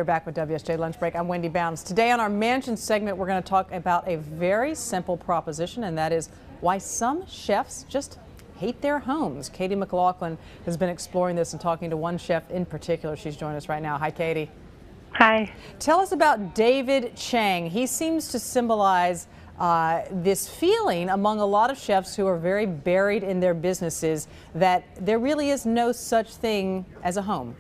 back with WSJ Lunch Break. I'm Wendy Bounds. Today on our Mansion segment, we're going to talk about a very simple proposition, and that is why some chefs just hate their homes. Katie McLaughlin has been exploring this and talking to one chef in particular. She's joining us right now. Hi, Katie. Hi. Tell us about David Chang. He seems to symbolize this feeling among a lot of chefs who are very buried in their businesses that there really is no such thing as a home.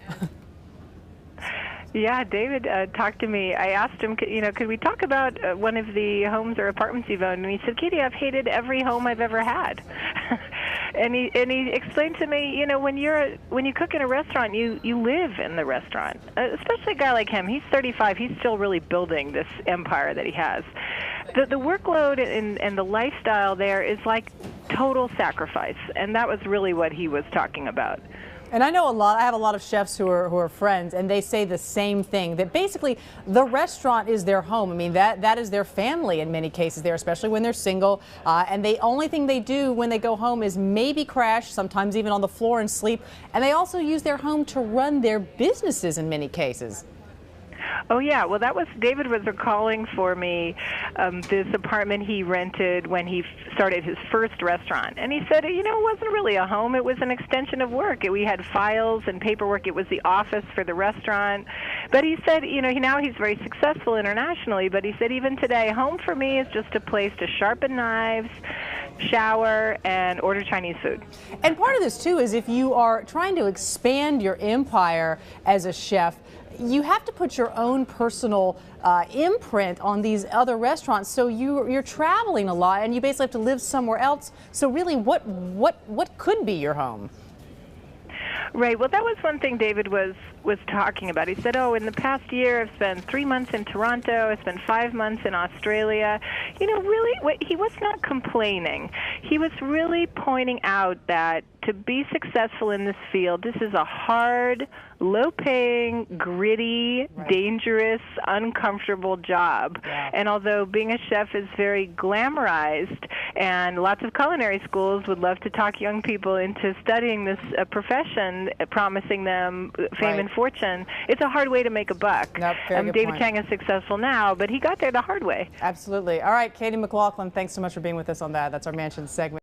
Yeah, David talked to me. I asked him, could we talk about one of the homes or apartments you've owned? And he said, Katie, I've hated every home I've ever had. and he explained to me, when you cook in a restaurant, you live in the restaurant. Especially a guy like him. He's 35. He's still really building this empire that he has. The workload and the lifestyle there is like total sacrifice, and that was really what he was talking about. And I know I have a lot of chefs who are friends, and they say the same thing, that basically the restaurant is their home. I mean, that is their family in many cases there, especially when they're single. And the only thing they do when they go home is maybe crash, sometimes even on the floor and sleep. And they also use their home to run their businesses in many cases. Oh, yeah. Well, David was recalling for me this apartment he rented when he started his first restaurant. And he said, it wasn't really a home. It was an extension of work. We had files and paperwork. It was the office for the restaurant. But he said, now he's very successful internationally. But he said, even today, home for me is just a place to sharpen knives, shower, and order Chinese food. And part of this, too, is if you are trying to expand your empire as a chef, you have to put your own personal imprint on these other restaurants. So you're traveling a lot, and you basically have to live somewhere else. So really, what could be your home? Right. Well, that was one thing David was talking about. He said, in the past year, I've spent 3 months in Toronto. I spent 5 months in Australia. Really, he was not complaining. He was really pointing out that to be successful in this field, this is a hard, low-paying, gritty, dangerous, uncomfortable job. Yeah. And although being a chef is very glamorized, and lots of culinary schools would love to talk young people into studying this profession, promising them fame and fortune, it's a hard way to make a buck. David Chang is successful now, but he got there the hard way. Absolutely. All right, Katie McLaughlin, thanks so much for being with us on that. That's our Mansion segment.